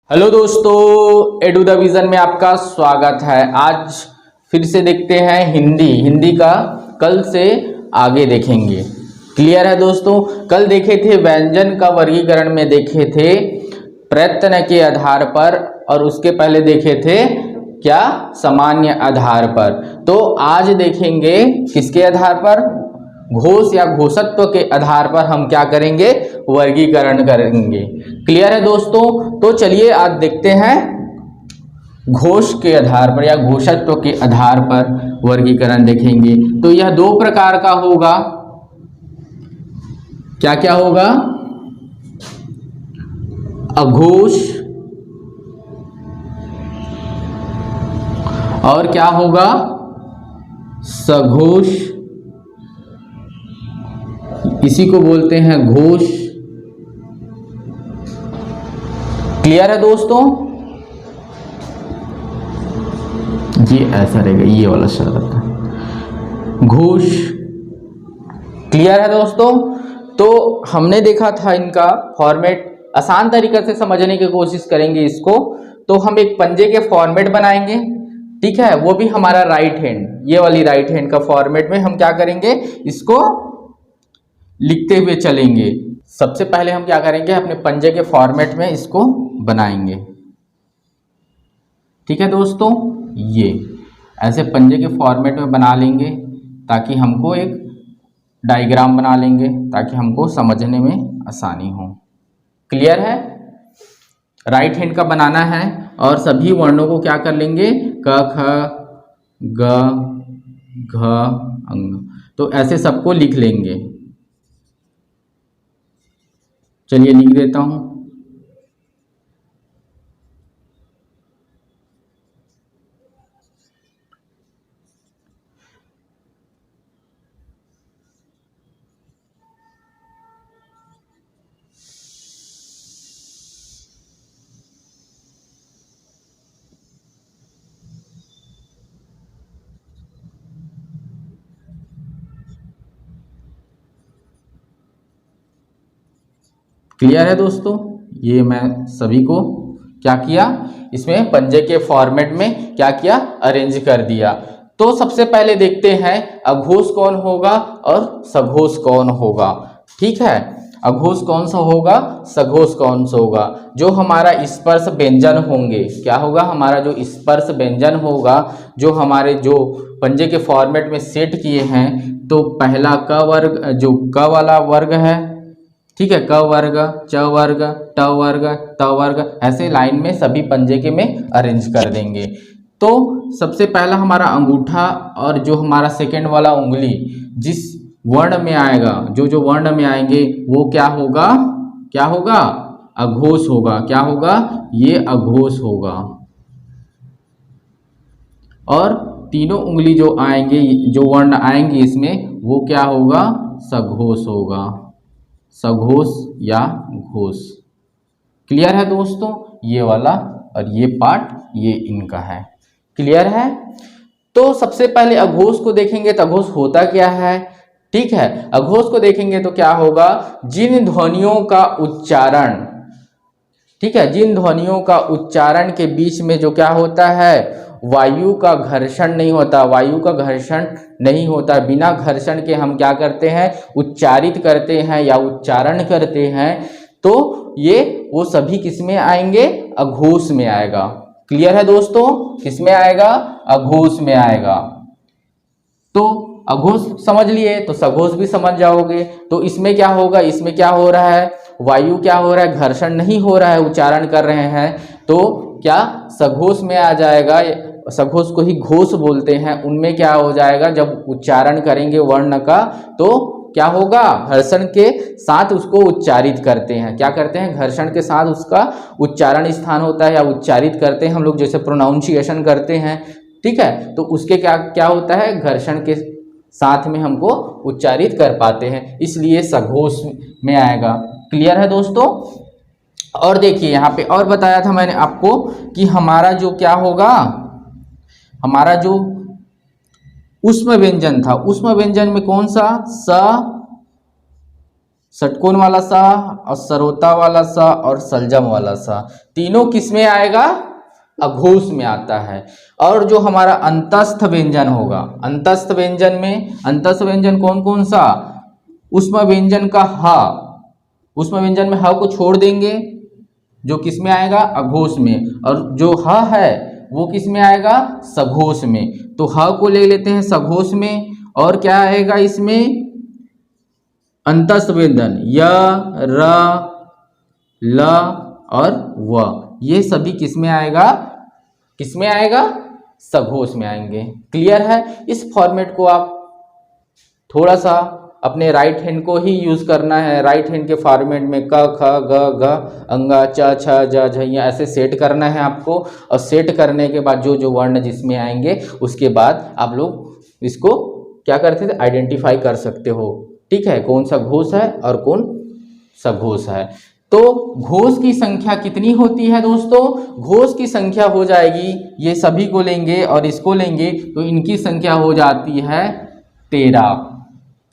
Hello दोस्तों, edu the vision में आपका स्वागत है। आज फिर से देखते हैं हिंदी का कल से आगे देखेंगे। क्लियर है दोस्तों। कल देखे थे व्यंजन का वर्गीकरण में देखे थे प्रयत्न के आधार पर, और उसके पहले देखे थे क्या सामान्य आधार पर। तो आज देखेंगे किसके आधार पर, घोष या घोषत्व के आधार पर हम क्या करेंगे, वर्गीकरण करेंगे। क्लियर है दोस्तों। तो चलिए आज देखते हैं घोष के आधार पर या घोषत्व के आधार पर वर्गीकरण देखेंगे। तो यह दो प्रकार का होगा। क्या क्या होगा, अघोष और क्या होगा, सघोष। इसी को बोलते हैं घोष। क्लियर है दोस्तों। ये ऐसा रहेगा, ये वाला शब्द है घोष। क्लियर है दोस्तों। तो हमने देखा था इनका फॉर्मेट, आसान तरीके से समझने की कोशिश करेंगे इसको। तो हम एक पंजे के फॉर्मेट बनाएंगे, ठीक है, वो भी हमारा राइट हैंड, ये वाली राइट हैंड का फॉर्मेट में हम क्या करेंगे, इसको लिखते हुए चलेंगे। सबसे पहले हम क्या करेंगे, अपने पंजे के फॉर्मेट में इसको बनाएंगे। ठीक है दोस्तों, ये ऐसे पंजे के फॉर्मेट में बना लेंगे ताकि हमको एक डायग्राम बना लेंगे ताकि हमको समझने में आसानी हो। क्लियर है। राइट हैंड का बनाना है और सभी वर्णों को क्या कर लेंगे, क ख ग घ अंग, तो ऐसे सबको लिख लेंगे। चलिए लिख देता हूं। क्लियर है दोस्तों। ये मैं सभी को क्या किया, इसमें पंजे के फॉर्मेट में क्या किया, अरेंज कर दिया। तो सबसे पहले देखते हैं अघोष कौन होगा और सघोष कौन होगा। ठीक है, अघोष कौन सा होगा, सघोष कौन सा होगा। जो हमारा स्पर्श व्यंजन होंगे, क्या होगा, हमारा जो स्पर्श व्यंजन होगा, जो हमारे जो पंजे के फॉर्मेट में सेट किए हैं। तो पहला क वर्ग, जो क वाला वर्ग है, ठीक है, क वर्ग, च वर्ग, ट वर्ग, त वर्ग, ऐसे लाइन में सभी पंजे के में अरेंज कर देंगे। तो सबसे पहला हमारा अंगूठा और जो हमारा सेकेंड वाला उंगली जिस वर्ण में आएगा, जो वर्ण में आएंगे वो क्या होगा, क्या होगा, अघोष होगा। क्या होगा, ये अघोष होगा। और तीनों उंगली जो आएंगे, जो वर्ण आएंगे इसमें, वो क्या होगा, सघोष होगा, सघोष या घोष। क्लियर है दोस्तों। ये वाला और ये पार्ट ये इनका है। क्लियर है। तो सबसे पहले अघोष को देखेंगे तो अघोष होता क्या है। ठीक है, अघोष को देखेंगे तो क्या होगा, जिन ध्वनियों का उच्चारण, ठीक है, जिन ध्वनियों का उच्चारण के बीच में जो क्या होता है, वायु का घर्षण नहीं होता, वायु का घर्षण नहीं होता। बिना घर्षण के हम क्या करते हैं, उच्चारित करते हैं या उच्चारण करते हैं। तो ये वो सभी किस में आएंगे, अघोष में आएगा। क्लियर है दोस्तों, किस में आएगा, अघोष में आएगा। तो अघोष समझ लिए तो सघोष भी समझ जाओगे। तो इसमें क्या होगा, इसमें क्या हो रहा है, वायु क्या हो रहा है, घर्षण नहीं हो रहा है, उच्चारण कर रहे हैं। तो क्या सघोष में आ जाएगा, सघोष को ही घोष बोलते हैं। उनमें क्या हो जाएगा, जब उच्चारण करेंगे वर्ण का तो क्या होगा, घर्षण के साथ उसको उच्चारित करते हैं। क्या करते हैं, घर्षण के साथ उसका उच्चारण स्थान होता है या उच्चारित करते हैं हम लोग, जैसे प्रोनाउंसिएशन करते हैं। ठीक है, तो उसके क्या क्या होता है, घर्षण के साथ में हमको उच्चारित कर पाते हैं, इसलिए सघोष में आएगा। क्लियर है दोस्तों। और देखिए यहाँ पे और बताया था मैंने आपको कि हमारा जो क्या होगा, हमारा जो उष्म व्यंजन था, उष्म व्यंजन में कौन सा, स षटकोण वाला सा और सरोता वाला सा और सलजम वाला सा, तीनों किस में आएगा? अघोष में आता है। और जो हमारा अंतस्थ व्यंजन होगा, अंतस्थ व्यंजन में, अंतस्थ व्यंजन कौन कौन सा? उष्म व्यंजन का ह, उष्म व्यंजन में ह को छोड़ देंगे, जो किस में आएगा? अघोष में। और जो ह है वो किस में आएगा? सघोष में। तो ह को ले लेते हैं सघोष में, और क्या आएगा इसमें? अंतस्थ व्यंजन य, र, ल और व, ये सभी किस में आएगा? किस में आएगा? सघोष में आएंगे। क्लियर है? इस फॉर्मेट को आप थोड़ा सा अपने राइट हैंड को ही यूज करना है। राइट हैंड के फॉर्मेट में क, ख, ग, घ, अंगा, च, छ, ज, झ ऐसे सेट करना है आपको। और सेट करने के बाद जो जो वर्ण जिसमें आएंगे उसके बाद आप लोग इसको क्या करते थे? आइडेंटिफाई कर सकते हो। ठीक है, कौन सा घोष है और कौन सघोष है। तो घोष की संख्या कितनी होती है दोस्तों? घोष की संख्या हो जाएगी, ये सभी को लेंगे और इसको लेंगे तो इनकी संख्या हो जाती है 13।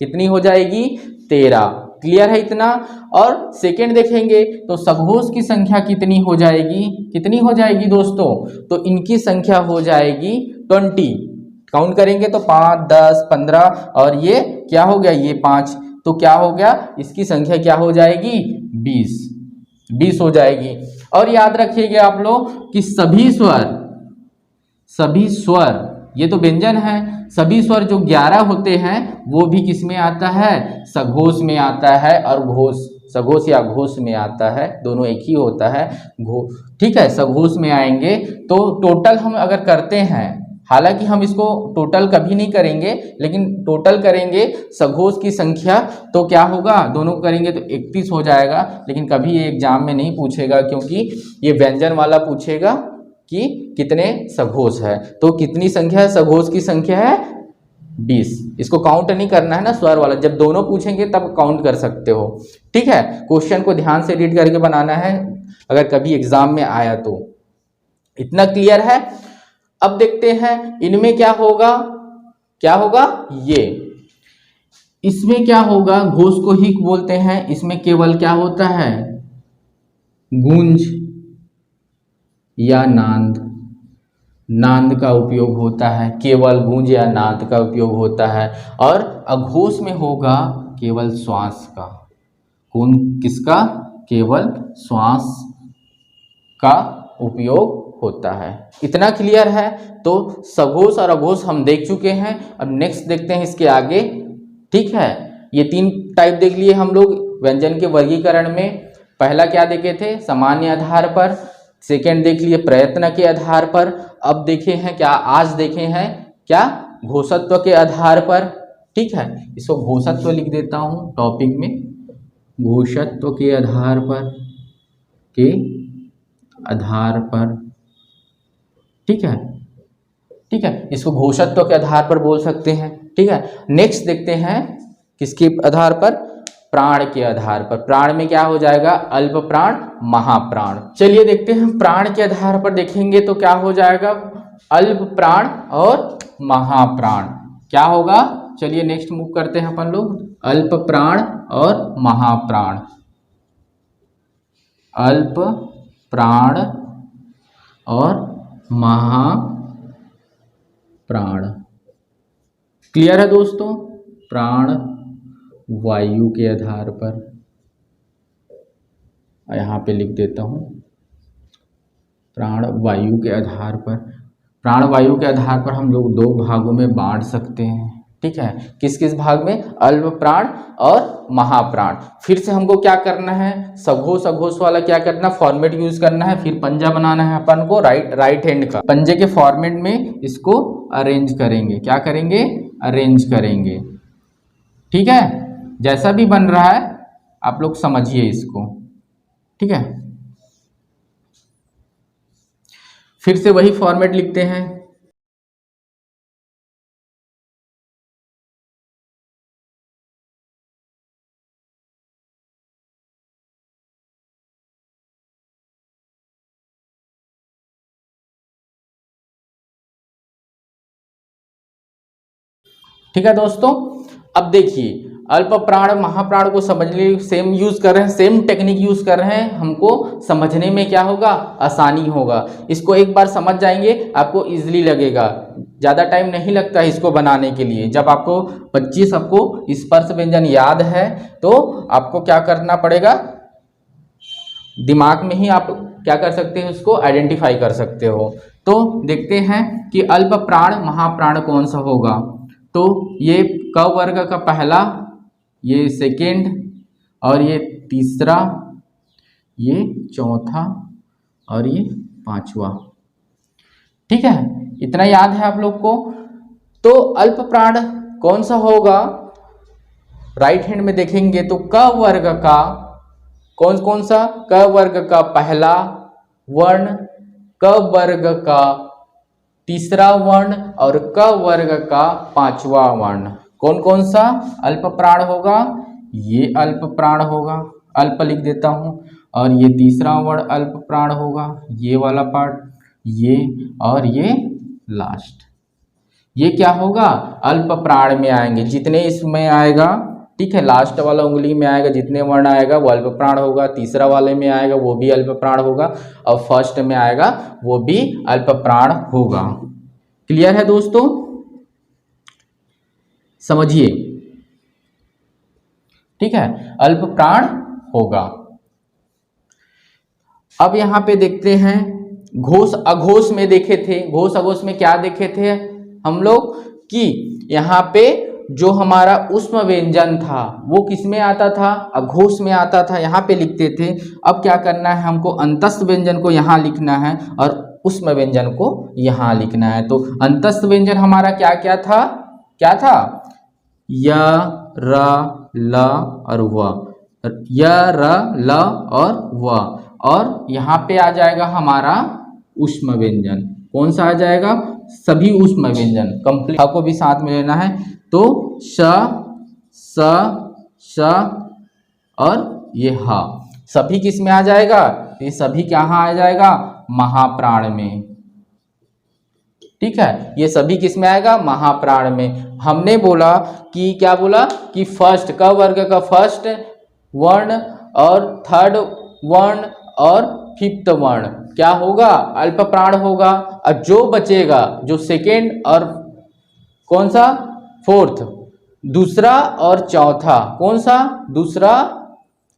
कितनी हो जाएगी? 13। क्लियर है इतना? और सेकंड देखेंगे तो सघोष की संख्या कितनी हो जाएगी? कितनी हो जाएगी दोस्तों? तो इनकी संख्या हो जाएगी 20। काउंट करेंगे तो 5, 10, 15 और ये क्या हो गया? ये 5, तो क्या हो गया? इसकी संख्या क्या हो जाएगी? 20 हो जाएगी। और याद रखिएगा आप लोग कि सभी स्वर ये तो व्यंजन है, सभी स्वर जो 11 होते हैं वो भी किस में आता है? सघोष में आता है। और घोष, सघोष या घोष में आता है, दोनों एक ही होता है। ठीक है, सघोष में आएंगे। तो टोटल हम अगर करते हैं, हालांकि हम इसको टोटल कभी नहीं करेंगे, लेकिन टोटल करेंगे सघोष की संख्या तो क्या होगा? दोनों करेंगे तो 31 हो जाएगा। लेकिन कभी ये एग्जाम में नहीं पूछेगा, क्योंकि ये व्यंजन वाला पूछेगा कि कितने सघोष है। तो कितनी संख्या है? सघोष की संख्या है 20। इसको काउंट नहीं करना है ना, स्वर वाला। जब दोनों पूछेंगे तब काउंट कर सकते हो। ठीक है, क्वेश्चन को ध्यान से रीड करके बनाना है अगर कभी एग्जाम में आया तो। इतना क्लियर है? अब देखते हैं इनमें क्या होगा। क्या होगा? ये इसमें क्या होगा? घोष को ही बोलते हैं। इसमें केवल क्या होता है? गूंज या नांद, नांद का उपयोग होता है। केवल गूंज या नाद का उपयोग होता है। और अघोष में होगा केवल श्वास का। कौन किसका? केवल श्वास का उपयोग होता है। इतना क्लियर है? तो सघोष और अघोष हम देख चुके हैं। अब नेक्स्ट देखते हैं इसके आगे। ठीक है, ये 3 टाइप देख लिए हम लोग व्यंजन के वर्गीकरण में। पहला क्या देखे थे? सामान्य आधार पर। सेकेंड देख लिए प्रयत्न के आधार पर। अब देखे हैं क्या? आज देखे हैं क्या? घोषत्व के आधार पर। ठीक है, इसको घोषत्व लिख देता हूं टॉपिक में, घोषत्व के आधार पर, के आधार पर। ठीक है, ठीक है, इसको घोषत्व के आधार पर बोल सकते हैं। ठीक है, नेक्स्ट देखते हैं किसके आधार पर? प्राण के आधार पर। प्राण में क्या हो जाएगा? अल्प प्राण, महाप्राण। चलिए देखते हैं, प्राण के आधार पर देखेंगे तो क्या हो जाएगा? अल्प प्राण और महाप्राण। क्या होगा? चलिए नेक्स्ट मूव करते हैं अपन लोग। अल्प प्राण और महाप्राण, अल्प प्राण और महाप्राण। क्लियर है दोस्तों? प्राण वायु के आधार पर, यहाँ पे लिख देता हूँ, प्राण वायु के आधार पर। प्राण वायु के आधार पर हम लोग 2 भागों में बांट सकते हैं। ठीक है, किस किस भाग में? अल्प प्राण और महाप्राण। फिर से हमको क्या करना है? सघोष अघोष वाला क्या करना? फॉर्मेट यूज करना है। फिर पंजा बनाना है अपन को राइट हैंड का। पंजे के फॉर्मेट में इसको अरेंज करेंगे। क्या करेंगे? अरेंज करेंगे। ठीक है, जैसा भी बन रहा है आप लोग समझिए इसको। ठीक है, फिर से वही फॉर्मेट लिखते हैं। ठीक है दोस्तों, अब देखिए अल्प प्राण महाप्राण को समझने सेम यूज कर रहे हैं, सेम टेक्निक यूज कर रहे हैं, हमको समझने में क्या होगा, आसानी होगा। इसको एक बार समझ जाएंगे आपको इजीली लगेगा, ज़्यादा टाइम नहीं लगता है इसको बनाने के लिए। जब आपको 25 आपको स्पर्श व्यंजन याद है तो आपको क्या करना पड़ेगा, दिमाग में ही आप क्या कर सकते हैं, उसको आइडेंटिफाई कर सकते हो। तो देखते हैं कि अल्प प्राण महाप्राण कौन सा होगा। तो ये क वर्ग का पहला, ये सेकेंड, और ये तीसरा, ये चौथा, और ये पांचवा। ठीक है, इतना याद है आप लोग को। तो अल्प प्राण कौन सा होगा, राइट हैंड में देखेंगे तो क वर्ग का कौन कौन सा, क वर्ग का पहला वर्ण, क वर्ग का तीसरा वर्ण और क वर्ग का पांचवा वर्ण। कौन कौन सा अल्प प्राण होगा, ये अल्प प्राण होगा, अल्प लिख देता हूं, और ये तीसरा वर्ण अल्प प्राण होगा, ये वाला पार्ट, ये और ये लास्ट, ये क्या होगा, अल्प प्राण में आएंगे। जितने इसमें आएगा, ठीक है, लास्ट वाला उंगली में आएगा जितने वर्ण आएगा वो अल्प प्राण होगा, तीसरा वाले में आएगा वो भी अल्प प्राण होगा, और फर्स्ट में आएगा वो भी अल्प प्राण होगा। क्लियर है दोस्तों, समझिए। ठीक है, अल्प प्राण होगा। अब यहां पे देखते हैं, घोष अघोष में देखे थे, घोष अघोष में क्या देखे थे हम लोग कि यहाँ पे जो हमारा उष्म व्यंजन था वो किस में आता था, अघोष में आता था, यहाँ पे लिखते थे। अब क्या करना है, हमको अंतस्थ व्यंजन को यहाँ लिखना है और उष्म व्यंजन को यहाँ लिखना है। तो अंतस्थ व्यंजन हमारा क्या क्या था, क्या था, य र ल और व, य र ल और व, और यहाँ पे आ जाएगा हमारा उष्म व्यंजन। कौन सा आ जाएगा, सभी उष्म व्यंजन कंप्लीट आपको भी साथ में लेना है। तो श, स, श और ये ह सभी किस में आ जाएगा, ये सभी कहाँ आ जाएगा, महाप्राण में। ठीक है, ये सभी किस में आएगा, महाप्राण में। हमने बोला कि क्या बोला कि फर्स्ट क वर्ग का फर्स्ट वर्ण और थर्ड वर्ण और फिफ्थ वर्ण क्या होगा, अल्प प्राण होगा। और जो बचेगा, जो सेकेंड और कौन सा, फोर्थ, दूसरा और चौथा, कौन सा,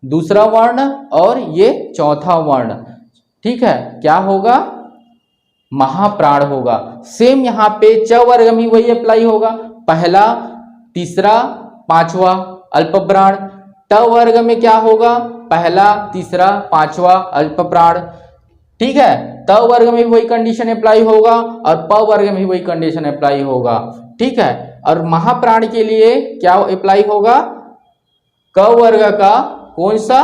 दूसरा वर्ण और ये चौथा वर्ण, ठीक है, क्या होगा, महाप्राण होगा। सेम यहाँ पे च वर्ग में वही अप्लाई होगा, पहला तीसरा पांचवा अल्प प्राण। ट वर्ग में क्या होगा, पहला तीसरा पांचवा अल्प प्राण। ठीक है, त वर्ग में भी वही कंडीशन अप्लाई होगा और प वर्ग में भी वही कंडीशन अप्लाई होगा। ठीक है, और महाप्राण के लिए क्या अप्लाई होगा, क वर्ग का कौन सा,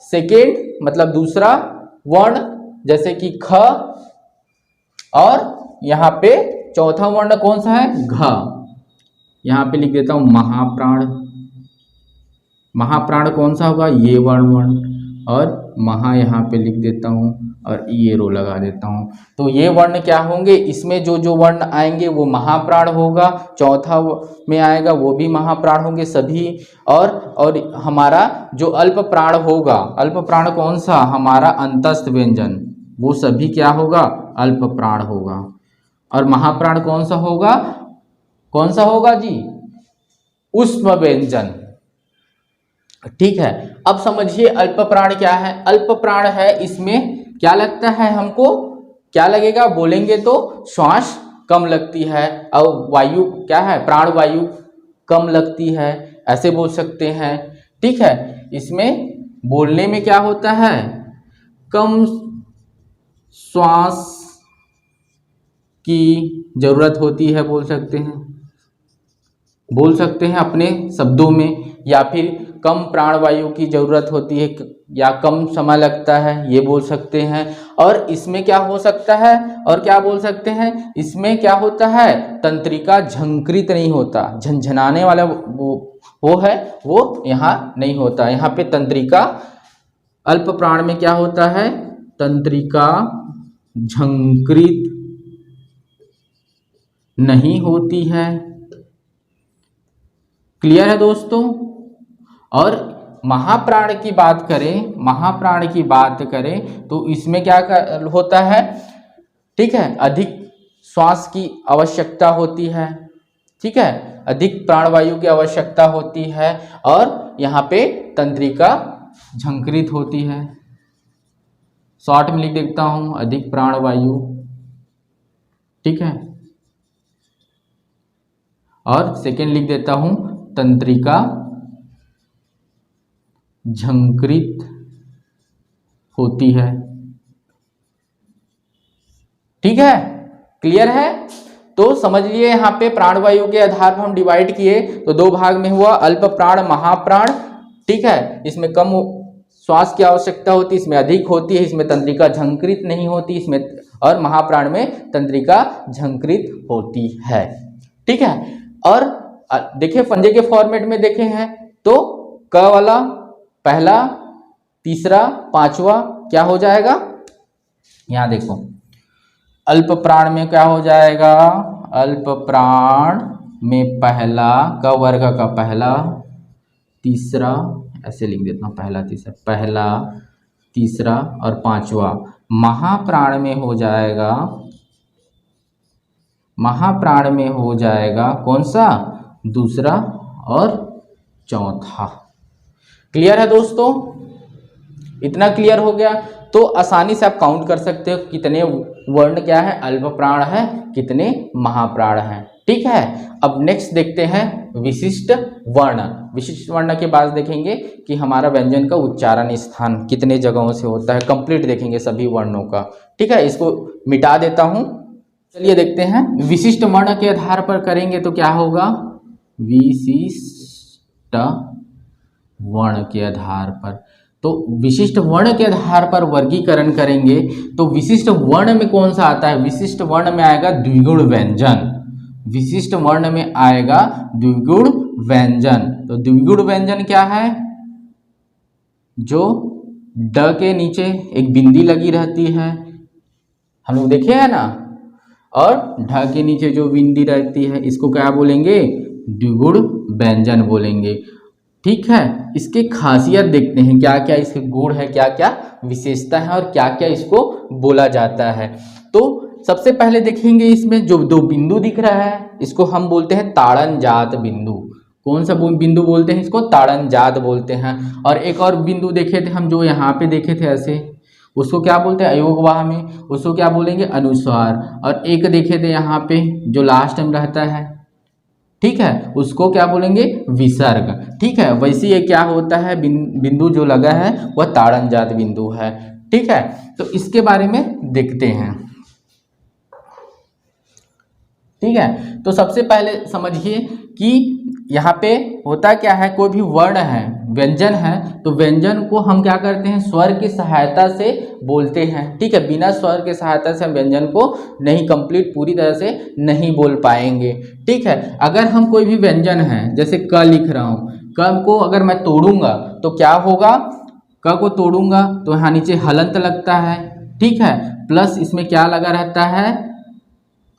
सेकेंड मतलब दूसरा वर्ण, जैसे कि ख, और यहाँ पे चौथा वर्ण कौन सा है, घ। यहाँ पे लिख देता हूं महाप्राण। महाप्राण कौन सा होगा, ये वर्ण, और महा यहाँ पे लिख देता हूं और ये रो लगा देता हूं। तो ये वर्ण क्या होंगे, इसमें जो जो वर्ण आएंगे वो महाप्राण होगा, चौथा में आएगा वो भी महाप्राण होंगे सभी। और हमारा जो अल्प प्राण होगा, अल्प प्राण कौन सा, हमारा अंतस्थ व्यंजन, वो सभी क्या होगा, अल्प प्राण होगा। और महाप्राण कौन सा होगा, कौन सा होगा जी, उष्म व्यंजन। ठीक है, अब समझिए अल्प प्राण क्या है। अल्प प्राण है, इसमें क्या लगता है हमको, क्या लगेगा, बोलेंगे तो श्वास कम लगती है और वायु क्या है, प्राण वायु कम लगती है, ऐसे बोल सकते हैं। ठीक है, इसमें बोलने में क्या होता है, कम श्वास की जरूरत होती है, बोल सकते हैं अपने शब्दों में, या फिर कम प्राणवायु की जरूरत होती है या कम समय लगता है, ये बोल सकते हैं। और इसमें क्या हो सकता है, और क्या बोल सकते हैं, इसमें क्या होता है, तंत्रिका झंकृत नहीं होता, झनझनाने वाला वो है, वो यहाँ नहीं होता। यहाँ पे तंत्रिका अल्प प्राण में क्या होता है, तंत्रिका झंकृत नहीं होती है। क्लियर है दोस्तों, और महाप्राण की बात करें, महाप्राण की बात करें तो इसमें क्या होता है, ठीक है, अधिक श्वास की आवश्यकता होती है, ठीक है, अधिक प्राणवायु की आवश्यकता होती है और यहाँ पे तंत्रिका झंकृत होती है। शॉर्ट में लिख देता हूं, अधिक प्राणवायु, ठीक है, और सेकेंड लिख देता हूं तंत्रिका झंकृत होती है, ठीक है, क्लियर है। तो समझ लिए यहाँ पे प्राणवायु के आधार पर हम डिवाइड किए तो दो भाग में हुआ, अल्प प्राण महाप्राण, ठीक है, इसमें कम श्वास की आवश्यकता होती है, इसमें अधिक होती है, इसमें तंत्रिका झंकृत नहीं होती, इसमें और महाप्राण में तंत्रिका झंकृत होती है, ठीक है। और देखिए पंजे के फॉर्मेट में देखे हैं तो क वाला पहला, तीसरा, पांचवा क्या हो जाएगा, यहां देखो अल्प प्राण में क्या हो जाएगा, अल्प प्राण में पहला, क वर्ग का पहला, तीसरा, ऐसे लिख देता हूं, पहला तीसरा, पहला तीसरा और पांचवा। महाप्राण में हो जाएगा, महाप्राण में हो जाएगा कौन सा, दूसरा और चौथा। क्लियर है दोस्तों, इतना क्लियर हो गया तो आसानी से आप काउंट कर सकते हो कितने वर्ण क्या है, अल्प प्राण है, कितने महाप्राण है, ठीक है। अब नेक्स्ट देखते हैं विशिष्ट वर्ण। विशिष्ट वर्ण के बाद देखेंगे कि हमारा व्यंजन का उच्चारण स्थान कितने जगहों से होता है, कंप्लीट देखेंगे सभी वर्णों का, ठीक है। इसको मिटा देता हूं, चलिए देखते हैं। विशिष्ट वर्ण के आधार पर करेंगे तो क्या होगा, विशिष्ट वर्ण के आधार पर, तो विशिष्ट वर्ण के आधार पर वर्गीकरण करेंगे तो विशिष्ट वर्ण में कौन सा आता है, विशिष्ट वर्ण में आएगा द्विगुण व्यंजन, विशिष्ट वर्ण में आएगा द्विगुण व्यंजन। तो द्विगुण व्यंजन क्या है, जो ड के नीचे एक बिंदी लगी रहती है, हम लोग देखे हैं ना, और ढ के नीचे जो बिंदी रहती है इसको क्या बोलेंगे, द्विगुण व्यंजन बोलेंगे, ठीक है। इसकी खासियत देखते हैं, क्या क्या इसके गुण है, क्या क्या विशेषता है और क्या क्या इसको बोला जाता है। तो सबसे पहले देखेंगे इसमें जो दो बिंदु दिख रहा है इसको हम बोलते हैं ताड़नजात बिंदु। कौन सा बिंदु बोलते हैं, इसको ताड़नजात बोलते हैं। और एक और बिंदु देखे थे हम, जो यहाँ पे देखे थे ऐसे, उसको क्या बोलते हैं, अयोगवाह में उसको क्या बोलेंगे, अनुस्वार। और एक देखे थे यहाँ पे जो लास्ट में रहता है, ठीक है, उसको क्या बोलेंगे, विसर्ग, ठीक है। वैसे ये क्या होता है, बिंदु जो लगा है वह ताड़नजात बिंदु है, ठीक है। तो इसके बारे में देखते हैं, ठीक है। तो सबसे पहले समझिए कि यहाँ पे होता क्या है, कोई भी वर्ण है, व्यंजन है, तो व्यंजन को हम क्या करते हैं, स्वर की सहायता से बोलते हैं, ठीक है। बिना स्वर के सहायता से हम व्यंजन को नहीं कंप्लीट पूरी तरह से नहीं बोल पाएंगे, ठीक है। अगर हम कोई भी व्यंजन है, जैसे क लिख रहा हूँ, क को अगर मैं तोड़ूंगा तो क्या होगा, क को तोड़ूंगा तो यहाँ नीचे हलंत लगता है, ठीक है, प्लस इसमें क्या लगा रहता है,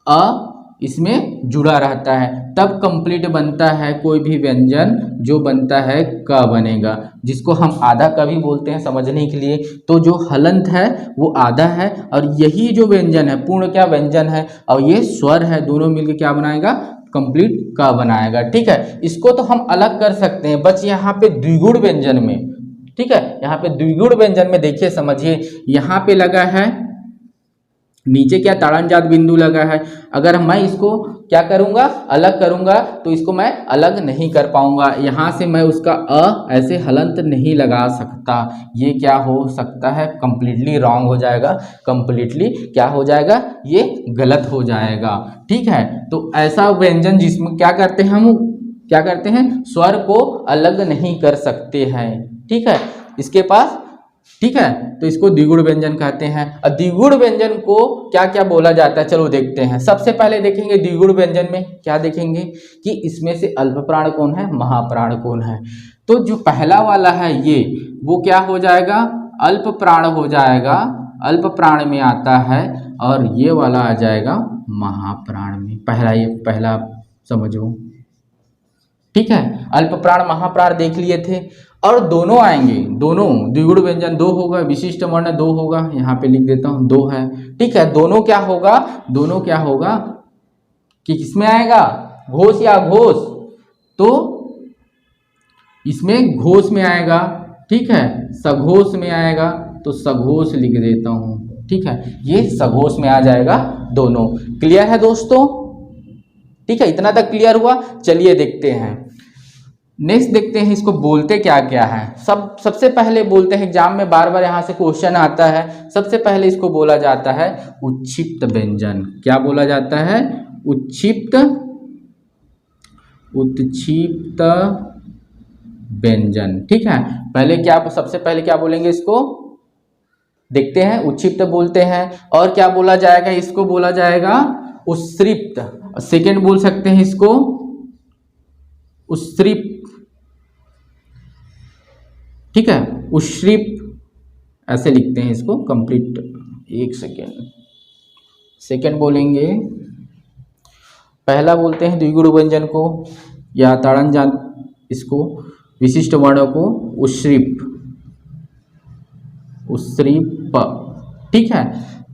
अ इसमें जुड़ा रहता है, तब कंप्लीट बनता है कोई भी व्यंजन, जो बनता है क बनेगा, जिसको हम आधा क भी बोलते हैं समझने के लिए। तो जो हलंत है वो आधा है और यही जो व्यंजन है पूर्ण क्या व्यंजन है, और ये स्वर है, दोनों मिलकर क्या बनाएगा, कंप्लीट क बनाएगा, ठीक है। इसको तो हम अलग कर सकते हैं, बस यहाँ पे द्विगुण व्यंजन में, ठीक है, यहाँ पे द्विगुण व्यंजन में देखिए समझिए, यहाँ पे लगा है नीचे क्या ताड़नजात बिंदु लगा है, अगर मैं इसको क्या करूंगा, अलग करूंगा तो इसको मैं अलग नहीं कर पाऊंगा, यहाँ से मैं उसका अ ऐसे हलंत नहीं लगा सकता, ये क्या हो सकता है, कंप्लीटली रॉन्ग हो जाएगा, कंप्लीटली क्या हो जाएगा, ये गलत हो जाएगा, ठीक है। तो ऐसा व्यंजन जिसमें क्या करते हैं, हम क्या करते हैं, स्वर को अलग नहीं कर सकते हैं, ठीक है, इसके पास, ठीक है। तो इसको द्विगुण व्यंजन कहते हैं। और द्विगुण व्यंजन को क्या क्या बोला जाता है, चलो देखते हैं। सबसे पहले देखेंगे द्विगुण व्यंजन में क्या देखेंगे कि इसमें से अल्प प्राण कौन है, महाप्राण कौन है। तो जो पहला वाला है ये, वो क्या हो जाएगा, अल्प प्राण हो जाएगा, अल्प प्राण में आता है, और ये वाला आ जाएगा महाप्राण में। पहला, ये पहला समझो, ठीक है, अल्प प्राण महाप्राण देख लिए थे। और दोनों आएंगे, दोनों द्विगुण व्यंजन दो होगा, विशिष्ट वर्ण दो होगा, यहाँ पे लिख देता हूँ दो है। ठीक है, दोनों क्या होगा, दोनों क्या होगा कि किसमें आएगा, घोष या घोष, तो इसमें घोष में आएगा। ठीक है, सघोष में आएगा तो सघोष लिख देता हूँ। ठीक है, ये सघोष में आ जाएगा दोनों। क्लियर है दोस्तों? ठीक है, इतना तक क्लियर हुआ। चलिए देखते हैं, नेक्स्ट देखते हैं इसको बोलते क्या क्या है। सबसे पहले बोलते हैं, एग्जाम में बार बार यहाँ से क्वेश्चन आता है। सबसे पहले इसको बोला जाता है उच्छिप्त व्यंजन। क्या बोला जाता है? उत्क्षिप्त व्यंजन। ठीक है, पहले क्या, सबसे पहले क्या बोलेंगे इसको, देखते हैं। उच्छिप्त बोलते हैं। और क्या बोला जाएगा, इसको बोला जाएगा उच्छ्रिप्त। सेकेंड बोल सकते हैं इसको उच्छ्रिप्त। ठीक है, उच्छ्रिप्त ऐसे लिखते हैं इसको कंप्लीट। एक सेकेंड बोलेंगे। पहला बोलते हैं द्विगुण व्यंजन को या ताड़न जात, इसको विशिष्ट वर्णों को उच्छ्रिप्त। ठीक है,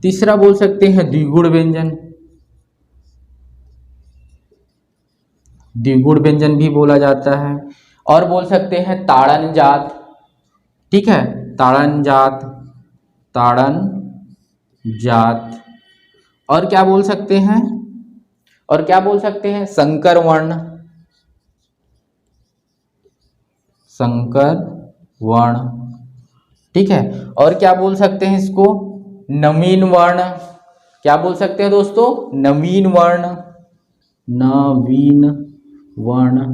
तीसरा बोल सकते हैं द्विगुण व्यंजन। द्विगुण व्यंजन भी बोला जाता है। और बोल सकते हैं ताड़न जात। ठीक है, ताड़न जात, ताड़न जात। और क्या बोल सकते हैं, और क्या बोल सकते हैं, संकर वर्ण, संकर वर्ण। ठीक है, और क्या बोल सकते हैं इसको, नवीन वर्ण। क्या बोल सकते हैं दोस्तों, नवीन वर्ण, नवीन वर्ण।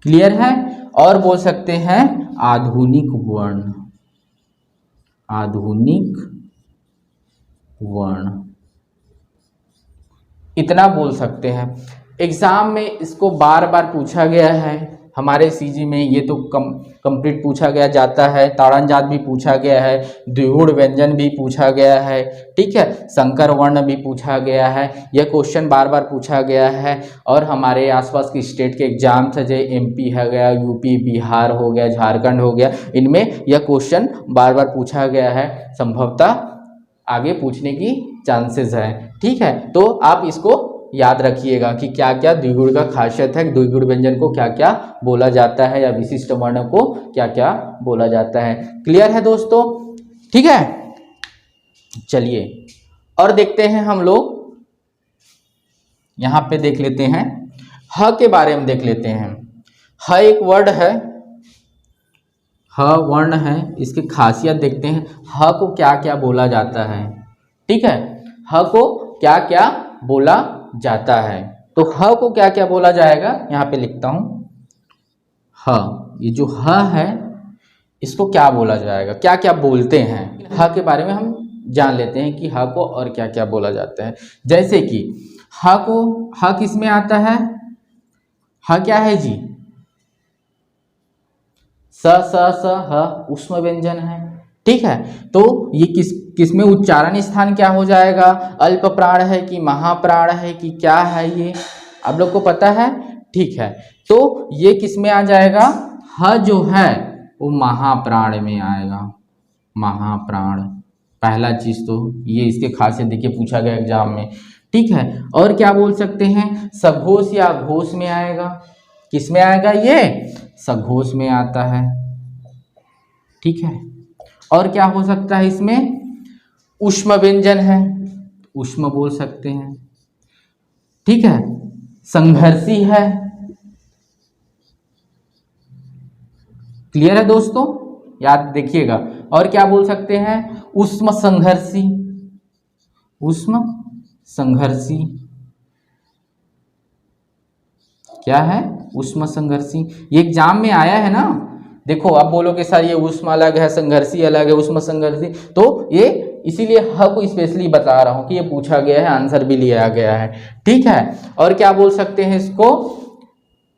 क्लियर है? और बोल सकते हैं आधुनिक वर्ण, आधुनिक वर्ण। इतना बोल सकते हैं। एग्जाम में इसको बार बार पूछा गया है हमारे सीजी में, ये तो कंप्लीट पूछा गया जाता है। ताड़न जात भी पूछा गया है, द्विगुण व्यंजन भी पूछा गया है। ठीक है, संकर वर्ण भी पूछा गया है। यह क्वेश्चन बार बार पूछा गया है। और हमारे आसपास के स्टेट के एग्जाम थे, जैसे एमपी हो गया, यूपी, बिहार हो गया, झारखंड हो गया, इनमें यह क्वेश्चन बार बार पूछा गया है। संभवतः आगे पूछने की चांसेस है। ठीक है, तो आप इसको याद रखिएगा कि क्या क्या द्विगुण का खासियत है, द्विगुण व्यंजन को क्या क्या बोला जाता है या विशिष्ट वर्ण को क्या क्या बोला जाता है। क्लियर है दोस्तों? ठीक है, चलिए और देखते हैं हम लोग। यहां पे देख लेते हैं, ह के बारे में देख लेते हैं। ह एक वर्ड है, ह वर्ण है, इसकी खासियत देखते हैं। ह को क्या क्या बोला जाता है। ठीक है, ह को क्या क्या बोला जाता है। तो ह को क्या क्या बोला जाएगा, यहाँ पे लिखता हूं ह। ये जो ह है इसको क्या बोला जाएगा, क्या क्या बोलते हैं। ह के बारे में हम जान लेते हैं कि ह को और क्या क्या बोला जाता है। जैसे कि ह को, ह किस में आता है, ह क्या है जी, स ह ऊष्म व्यंजन है। ठीक है, तो ये किस में उच्चारण स्थान क्या हो जाएगा, अल्प प्राण है कि महाप्राण है कि क्या है, ये आप लोग को पता है। ठीक है, तो ये किस में आ जाएगा, ह जो है वो महाप्राण में आएगा, महाप्राण। पहला चीज तो ये, इसके खासियत देखिए पूछा गया एग्जाम में। ठीक है, और क्या बोल सकते हैं, सघोष या घोष में आएगा। किस में आएगा, ये सघोष में आता है। ठीक है, और क्या हो सकता है इसमें, ऊष्म व्यंजन है, ऊष्म बोल सकते हैं। ठीक है, संघर्षी है। क्लियर है दोस्तों, याद देखिएगा। और क्या बोल सकते हैं, ऊष्म संघर्षी, ऊष्म संघर्षी। क्या है, ऊष्म संघर्षी। ये एग्जाम में आया है ना। देखो अब बोलोगे सर ये ऊष्म अलग है, संघर्षी अलग है, ऊष्म संघर्षी, तो ये इसीलिए ह को स्पेशली बता रहा हूं कि ये पूछा गया है, आंसर भी लिया गया है। ठीक है, और क्या बोल सकते हैं इसको,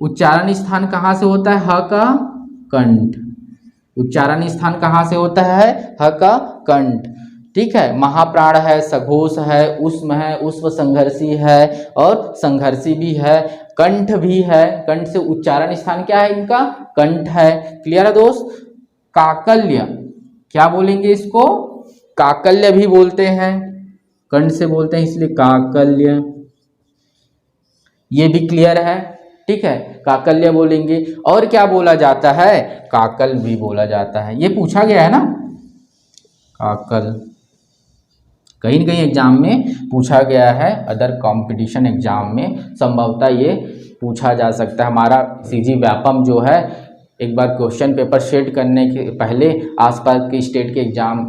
उच्चारण स्थान कहाँ से होता है, ह का कंठ। उच्चारण स्थान कहाँ से होता है, ह का कंठ। ठीक है, महाप्राण है, सघोष है, ऊष्म है, ऊष्म संघर्षी है और संघर्षी भी है। कंठ भी है, कंठ से उच्चारण स्थान क्या है इनका, कंठ है। क्लियर है दोस्त। काकल्य क्या बोलेंगे इसको, काकल्य भी बोलते हैं, कंठ से बोलते हैं इसलिए काकल्य, ये भी क्लियर है। ठीक है, काकल्य बोलेंगे। और क्या बोला जाता है, काकल भी बोला जाता है, ये पूछा गया है ना, काकल कहीं न कहीं एग्जाम में पूछा गया है, अदर कंपटीशन एग्जाम में संभवतः ये पूछा जा सकता है। हमारा सीजी व्यापम जो है एक बार क्वेश्चन पेपर शेड करने के पहले आसपास के स्टेट के एग्जाम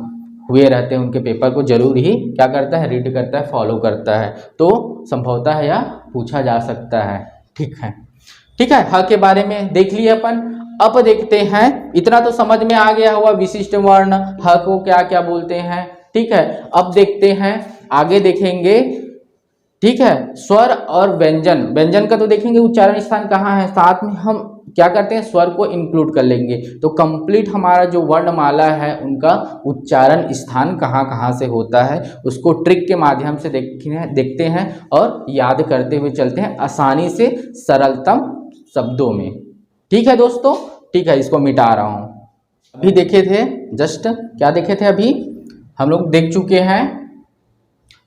हुए रहते हैं, उनके पेपर को जरूर ही क्या करता है, रीड करता है, फॉलो करता है, तो संभवतः यह पूछा जा सकता है। ठीक है, ठीक है। ह के बारे में देख लिए अपन। अब देखते हैं, इतना तो समझ में आ गया हुआ विशिष्ट वर्ण ह को क्या क्या बोलते हैं। ठीक है, अब देखते हैं, आगे देखेंगे। ठीक है, स्वर और व्यंजन, व्यंजन का तो देखेंगे उच्चारण स्थान कहाँ है, साथ में हम क्या करते हैं, स्वर को इंक्लूड कर लेंगे, तो कंप्लीट हमारा जो वर्णमाला है उनका उच्चारण स्थान कहाँ कहाँ से होता है उसको ट्रिक के माध्यम से देखते हैं और याद करते हुए चलते हैं आसानी से सरलतम शब्दों में। ठीक है दोस्तों, ठीक है, इसको मिटा रहा हूँ। अभी देखे थे, जस्ट क्या देखे थे, अभी हम लोग देख चुके हैं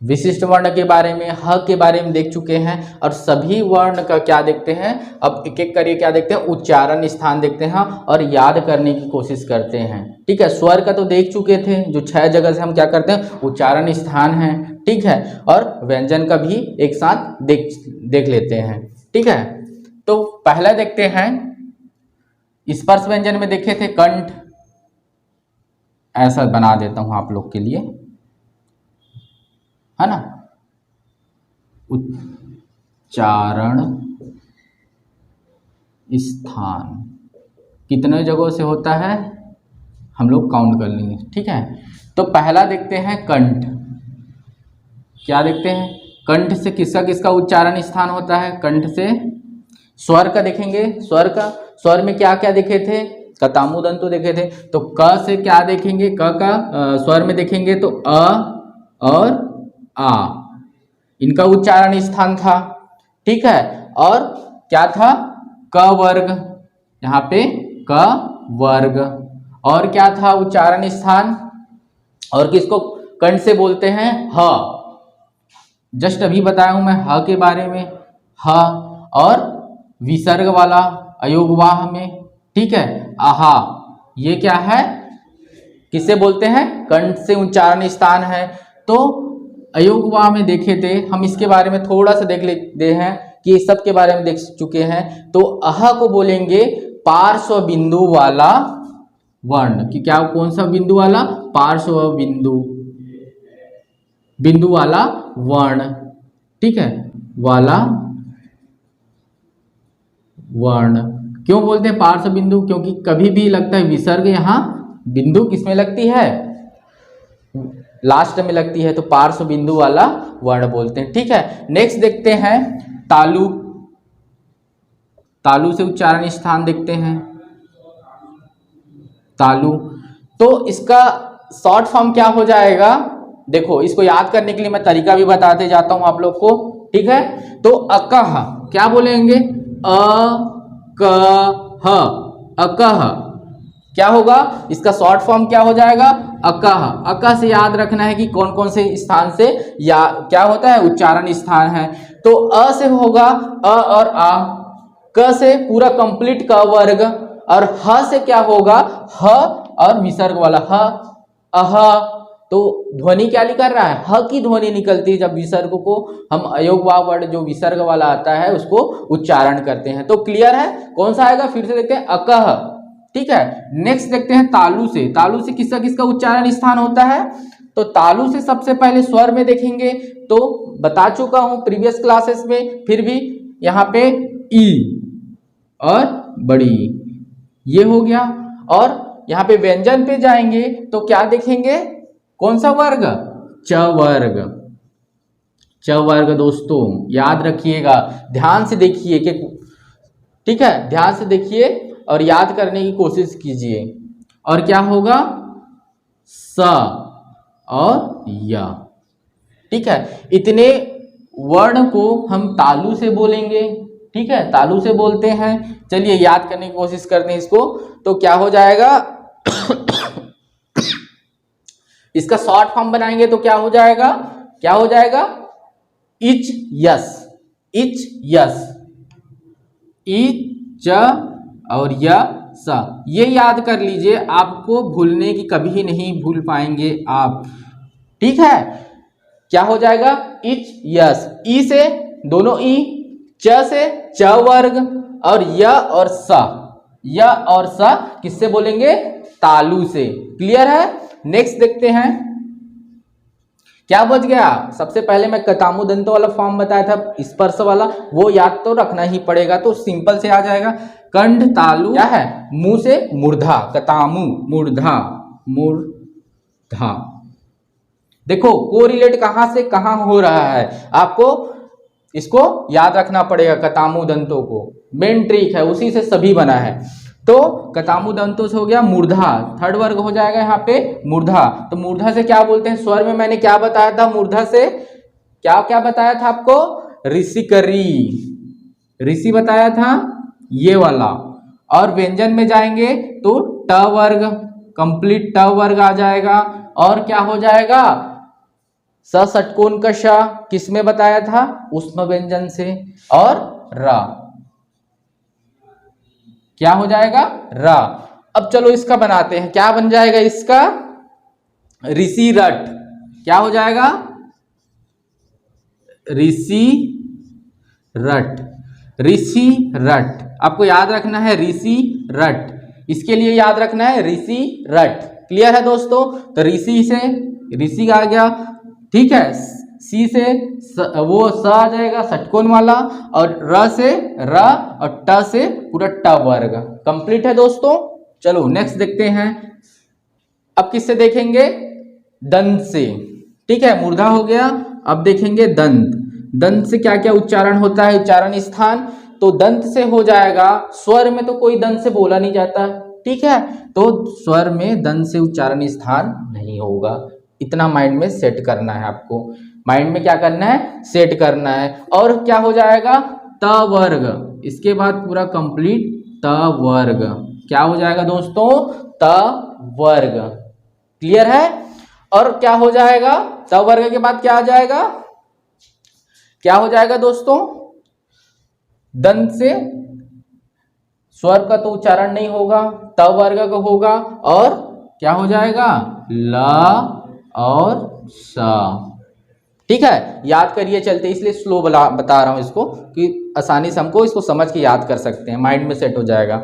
विशिष्ट वर्ण के बारे में, ह के बारे में देख चुके हैं, और सभी वर्ण का क्या देखते हैं, अब एक एक करके क्या देखते हैं, उच्चारण स्थान देखते हैं और याद करने की कोशिश करते हैं। ठीक है, स्वर का तो देख चुके थे, जो 6 जगह से हम क्या करते हैं, उच्चारण स्थान है। ठीक है, और व्यंजन का भी एक साथ देख लेते हैं। ठीक है, तो पहला देखते हैं, स्पर्श व्यंजन में देखे थे कंठ, ऐसा बना देता हूं आप लोग के लिए, है ना, उच्चारण स्थान कितने जगहों से होता है हम लोग काउंट कर लेंगे। ठीक है, तो पहला देखते हैं कंठ, क्या देखते हैं, कंठ से किसका किसका उच्चारण स्थान होता है, कंठ से स्वर का देखेंगे, स्वर का, स्वर में क्या क्या देखे थे, कतामुदंत तो देखे थे, तो क से क्या देखेंगे, क का स्वर में देखेंगे तो अ और आ, इनका उच्चारण स्थान था। ठीक है, और क्या था, क वर्ग, यहाँ पे क वर्ग, और क्या था उच्चारण स्थान, और किसको कंठ से बोलते हैं, ह, जस्ट अभी बताया हूं मैं ह के बारे में, ह, और विसर्ग वाला अयोगवाह में। ठीक है, आहा, ये क्या है, किसे बोलते हैं, कंठ से उच्चारण स्थान है। तो अयोगवाह में देखे थे हम, इसके बारे में थोड़ा सा देख लेते हैं कि सब के बारे में देख चुके हैं। तो अह को बोलेंगे पार्श्व बिंदु वाला वर्ण, कि क्या, कौन सा बिंदु वाला, पार्श्व बिंदु वाला वर्ण। ठीक है, वाला वर्ण क्यों बोलते हैं पार्श्व बिंदु, क्योंकि कभी भी लगता है विसर्ग यहाँ बिंदु किसमें लगती है, लास्ट में लगती है, तो पार्श्व बिंदु वाला वर्ण बोलते हैं। ठीक है, नेक्स्ट देखते हैं तालु, तालु से उच्चारण स्थान देखते हैं, तालु, तो इसका शॉर्ट फॉर्म क्या हो जाएगा, देखो इसको याद करने के लिए मैं तरीका भी बताते जाता हूं आप लोग को। ठीक है, तो अकह क्या बोलेंगे, अकह, अकह क्या होगा, इसका शॉर्ट फॉर्म क्या हो जाएगा, अकह। अकह से याद रखना है कि कौन कौन से स्थान से या क्या होता है, उच्चारण स्थान है। तो अ से होगा अ और आ, क से पूरा कंप्लीट क वर्ग, और ह से क्या होगा, ह और विसर्ग वाला ह, अह। तो ध्वनि क्या निकल रहा है, ह की ध्वनि निकलती है जब विसर्ग को हम अयोगवाह वर्ण जो विसर्ग वाला आता है उसको उच्चारण करते हैं। तो क्लियर है, कौन सा आएगा, फिर से देखते हैं, अकह। ठीक है, नेक्स्ट देखते हैं तालु से, तालु से किसका किसका उच्चारण स्थान होता है, तो तालु से सबसे पहले स्वर में देखेंगे, तो बता चुका हूं प्रीवियस क्लासेस में, फिर भी यहाँ पे ई और बड़ी, ये हो गया। और यहाँ पे व्यंजन पे जाएंगे तो क्या देखेंगे, कौन सा वर्ग, च वर्ग, च वर्ग। दोस्तों याद रखिएगा, ध्यान से देखिए कि, ठीक है, ध्यान से देखिए और याद करने की कोशिश कीजिए। और क्या होगा, स और य। ठीक है, इतने वर्ण को हम तालु से बोलेंगे। ठीक है, तालु से बोलते हैं। चलिए याद करने की कोशिश करते हैं इसको। तो क्या हो जाएगा इसका शॉर्ट फॉर्म बनाएंगे तो क्या हो जाएगा, क्या हो जाएगा, etch yes, etch yes, etch और य सा, ये याद कर लीजिए, आपको भूलने की कभी नहीं भूल पाएंगे आप, ठीक है। क्या हो जाएगा, इच यस, ई से दोनों ई, च से च वर्ग, और य और स, य और स किससे बोलेंगे, तालु से। क्लियर है। नेक्स्ट देखते हैं क्या बच गया। सबसे पहले मैं कतामु दंतो वाला फॉर्म बताया था, स्पर्श वाला, वो याद तो रखना ही पड़ेगा, तो सिंपल से आ जाएगा। कंठ तालु क्या है, मुंह से मूर्धा, कतामु मूर्धा, मूर्धा। देखो कोरिलेट कहां से कहां हो रहा है, आपको इसको याद रखना पड़ेगा। कतामु दंतों को मेन ट्रिक है, उसी से सभी बना है। तो कतामु दंतों से हो गया मूर्धा, थर्ड वर्ग हो जाएगा यहाँ पे मूर्धा। तो मूर्धा से क्या बोलते हैं, स्वर में मैंने क्या बताया था, मूर्धा से क्या क्या बताया था आपको, ऋषिकरी, ऋषि बताया था ये वाला। और व्यंजन में जाएंगे तो ट वर्ग, कंप्लीट ट वर्ग आ जाएगा। और क्या हो जाएगा, स षटकोण का श किस में बताया था, ऊष्म व्यंजन से। और र क्या हो जाएगा, रा। अब चलो इसका बनाते हैं, क्या बन जाएगा इसका, ऋषि रट। क्या हो जाएगा, ऋषि रट, ऋषि रट। आपको याद रखना है ऋषि रट, इसके लिए याद रखना है ऋषि रट। क्लियर है दोस्तों। तो ऋषि से ऋषि आ गया, ठीक है। सी से वो स आ जाएगा षटकोण वाला, और र से र, और ट से पूरा ट वर्ग। कंप्लीट है दोस्तों। चलो नेक्स्ट देखते हैं। अब किससे देखेंगे, दंत से, ठीक है। मूर्धा हो गया, अब देखेंगे दंत। दंत से क्या क्या उच्चारण होता है, उच्चारण स्थान। तो दंत से हो जाएगा, स्वर में तो कोई दंत से बोला नहीं जाता, ठीक है। तो स्वर में दंत से उच्चारण स्थान नहीं होगा, इतना माइंड में सेट करना है आपको। माइंड में क्या करना है, सेट करना है। और क्या हो जाएगा, त वर्ग, इसके बाद पूरा कंप्लीट त वर्ग। क्या हो जाएगा दोस्तों, त वर्ग। क्लियर है। और क्या हो जाएगा, त वर्ग के बाद क्या आ जाएगा, क्या हो जाएगा दोस्तों, दंत से स्वर का तो उच्चारण नहीं होगा, त वर्ग का होगा। और क्या हो जाएगा, ल और स। ठीक है, याद करिए चलते, इसलिए स्लो बता रहा हूं इसको कि आसानी से हमको इसको समझ के याद कर सकते हैं, माइंड में सेट हो जाएगा।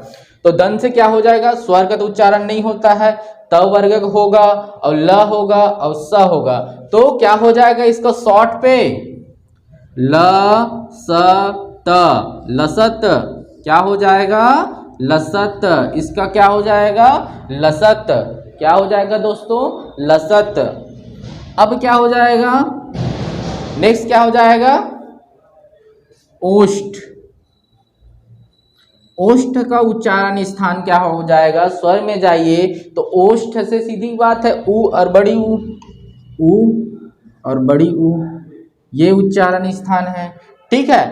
तो दंत से क्या हो जाएगा, स्वर का तो उच्चारण नहीं होता है, त वर्ग होगा और ल होगा और स होगा। तो क्या हो जाएगा इसको शॉर्ट पे, ल स त, लसत। क्या हो जाएगा, लसत। इसका क्या हो जाएगा, लसत। क्या हो जाएगा दोस्तों, लसत। अब क्या हो जाएगा, नेक्स्ट क्या हो जाएगा, ओष्ठ। ओष्ठ का उच्चारण स्थान क्या हो जाएगा, स्वर में जाइए तो ओष्ठ से सीधी बात है उ और बड़ी उ, उ और बड़ी उ, ये उच्चारण स्थान है। ठीक है,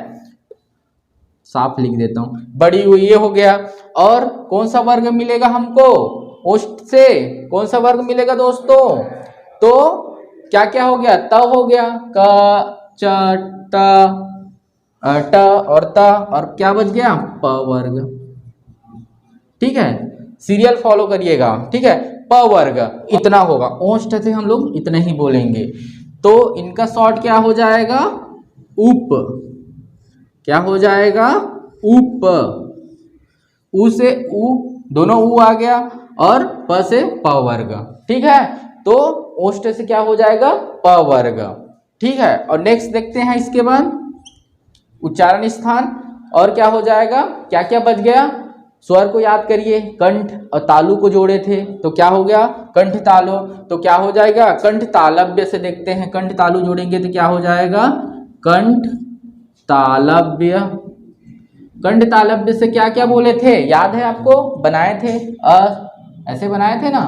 साफ लिख देता हूं, बड़ी उ ये हो गया। और कौन सा वर्ग मिलेगा हमको, ओष्ठ से कौन सा वर्ग मिलेगा दोस्तों, तो क्या क्या हो गया, त हो गया, क च ट ट और त, और क्या बच गया, प वर्ग। ठीक है, सीरियल फॉलो करिएगा, ठीक है। प वर्ग इतना होगा, ओष्ठ से हम लोग इतना ही बोलेंगे। तो इनका शॉर्ट क्या हो जाएगा, उप। क्या हो जाएगा, उप। उ से उ, दोनों उ आ गया, और प से प वर्ग। ठीक है, तो ओष्ठ से क्या हो जाएगा, प वर्ग। ठीक है, और नेक्स्ट देखते हैं इसके बाद उच्चारण स्थान। और क्या हो जाएगा, क्या क्या बच गया, स्वर को याद करिए, कंठ और तालु को जोड़े थे, तो क्या हो गया, कंठ तालु। तो क्या हो जाएगा, कंठ तालव्य से देखते हैं, कंठ तालु जोड़ेंगे तो क्या हो जाएगा, कंठ तालव्य। कंठ तालव्य से क्या क्या बोले थे, याद है आपको, बनाए थे, ऐसे बनाए थे ना,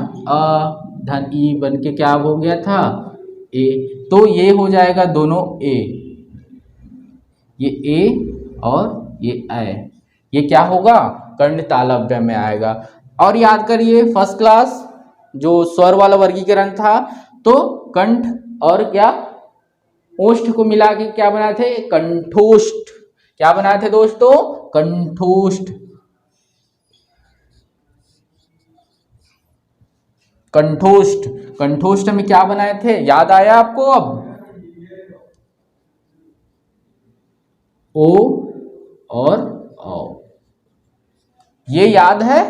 धन ई बन के क्या हो गया था, ए। तो ये हो जाएगा दोनों ए, ये ए और ये ऐ, ये क्या होगा, कर्ण तालव्य में आएगा। और याद करिए फर्स्ट क्लास जो स्वर वाला वर्गीकरण था, तो कंठ और क्या ओष्ठ को मिला के क्या बनाए थे, कंठोष्ठ। क्या बनाए थे दोस्तों, कंठोष्ठ। कंठोष्ठ, कंठोष्ठ में क्या बनाए थे, याद आया आपको अब, ओ और औ। ये याद है,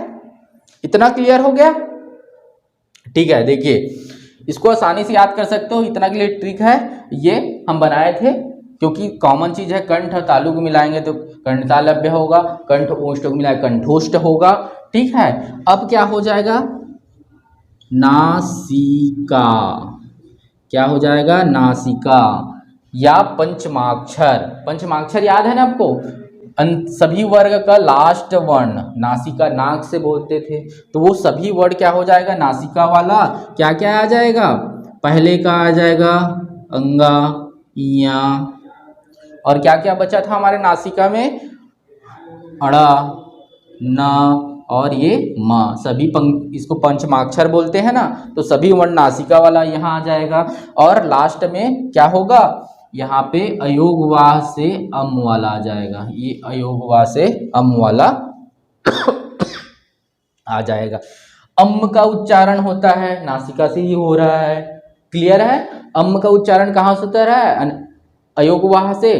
इतना क्लियर हो गया। ठीक है, देखिए इसको आसानी से याद कर सकते हो, इतना के लिए ट्रिक है। ये हम बनाए थे क्योंकि कॉमन चीज है, कंठ और तालु को मिलाएंगे तो कंठतालव्य होगा, कंठ ओष्ठ को मिलाए कंठोष्ठ होगा। ठीक है, अब क्या हो जाएगा, नासिका। क्या हो जाएगा, नासिका या पंचमाक्षर। पंचमाक्षर याद है ना आपको, सभी वर्ग का लास्ट वर्ण, नासिका नाक से बोलते थे, तो वो सभी वर्ड क्या हो जाएगा, नासिका वाला। क्या क्या आ जाएगा, पहले का आ जाएगा अंगा, इया, और क्या क्या बचा था हमारे नासिका में, अड़ा, न और ये म, सभी इसको पंचमाक्षर बोलते हैं ना, तो सभी वर्ण नासिका वाला यहाँ आ जाएगा। और लास्ट में क्या होगा, यहाँ पे अयोगवाह से अम वाला आ जाएगा, ये अयोगवाह से अम वाला आ जाएगा। अम का उच्चारण होता है नासिका से ही हो रहा है, क्लियर है। अम का उच्चारण कहाँ से होता है, अयोगवाह से,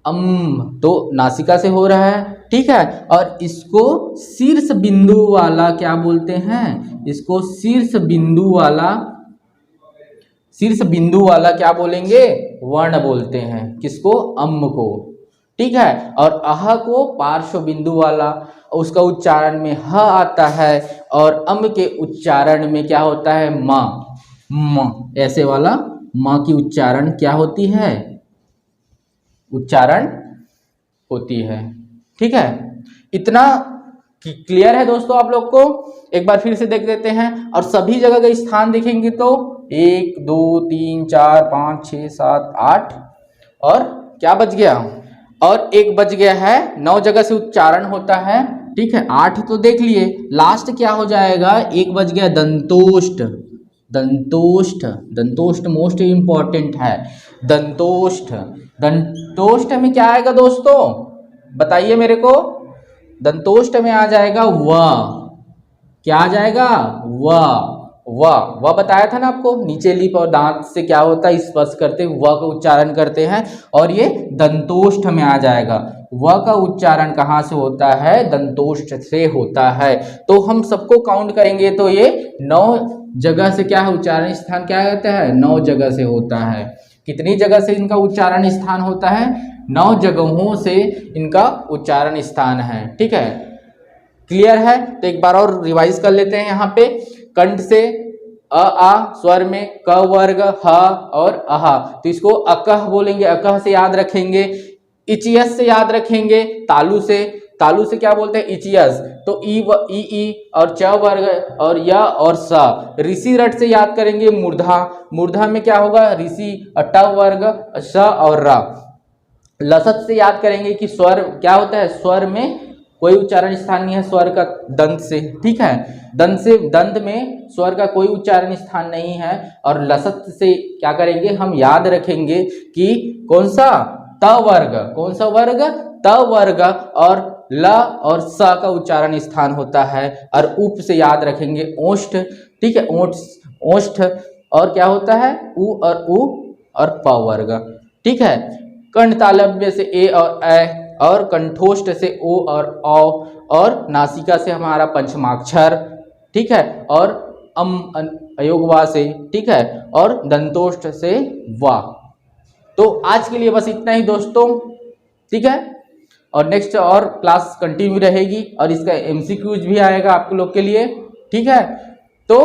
अम तो नासिका से हो रहा है। ठीक है, और इसको शीर्ष बिंदु वाला क्या बोलते हैं, इसको शीर्ष बिंदु वाला, शीर्ष बिंदु वाला क्या बोलेंगे, वर्ण बोलते हैं, किसको, अम को। ठीक है, और अह को पार्श्व बिंदु वाला, उसका उच्चारण में ह आता है, और अम के उच्चारण में क्या होता है, म, ऐसे वाला म की उच्चारण क्या होती है, उच्चारण होती है। ठीक है, इतना क्लियर है दोस्तों आप लोग को। एक बार फिर से देख लेते हैं, और सभी जगह का स्थान देखेंगे तो 1 2 3 4 5 6 7 8, और क्या बच गया, और एक बच गया है, 9 जगह से उच्चारण होता है। ठीक है, 8 तो देख लिए, लास्ट क्या हो जाएगा, एक बच गया दंतोष्ठ। दंतोष्ठ, दंतोष्ठ मोस्ट इंपॉर्टेंट है, दंतोष्ठ। दंतोष्ठ में क्या आएगा दोस्तों, बताइए मेरे को, दंतोष्ठ में आ जाएगा व। क्या आ जाएगा, व बताया था ना आपको, नीचे लिप और दांत से क्या होता है, स्पर्श करते व का उच्चारण करते हैं, और ये दंतोष्ठ में आ जाएगा। व का उच्चारण कहाँ से होता है, दंतोष्ठ से होता है। तो हम सबको काउंट करेंगे तो ये 9 जगह से क्या है, उच्चारण स्थान क्या होता है, 9 जगह से होता है। कितनी जगह से इनका उच्चारण स्थान होता है, 9 जगहों से इनका उच्चारण स्थान है। ठीक है, क्लियर है। तो एक बार और रिवाइज कर लेते हैं। यहाँ पे कंठ से अ आ स्वर में क वर्ग ह और अह, तो इसको अकह बोलेंगे, अकह से याद रखेंगे। इचियस से याद रखेंगे, तालु से, तालु से क्या बोलते हैं, इचियस, तो ई और च वर्ग और य और स। ऋषि रट से याद करेंगे, मूर्धा, मूर्धा में क्या होगा, ऋषि, ट वर्ग, स और र। लसत से याद करेंगे कि स्वर क्या होता है, स्वर में कोई उच्चारण स्थान नहीं है स्वर का, दंत से। ठीक है, दंत से, दंत में स्वर का कोई उच्चारण स्थान नहीं है। और लसत से क्या करेंगे, हम याद रखेंगे कि कौन सा, त वर्ग, कौन सा वर्ग, त वर्ग, और ल और स का उच्चारण स्थान होता है। और उप से याद रखेंगे ओष्ठ। ठीक है, ओष्ठ, और क्या होता है, उ और प वर्ग। ठीक है, कंठ तालव्य से ए और ऐ, और कंठोष्ठ से ओ और औ, और नासिका से हमारा पंचमाक्षर। ठीक है, और अम अयोगवा से। ठीक है, और दंतोष्ठ से वा। तो आज के लिए बस इतना ही दोस्तों। ठीक है, और नेक्स्ट और क्लास कंटिन्यू रहेगी, और इसका एमसीक्यूज भी आएगा आप लोग के लिए। ठीक है, तो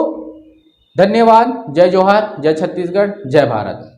धन्यवाद। जय जोहार, जय छत्तीसगढ़, जय भारत।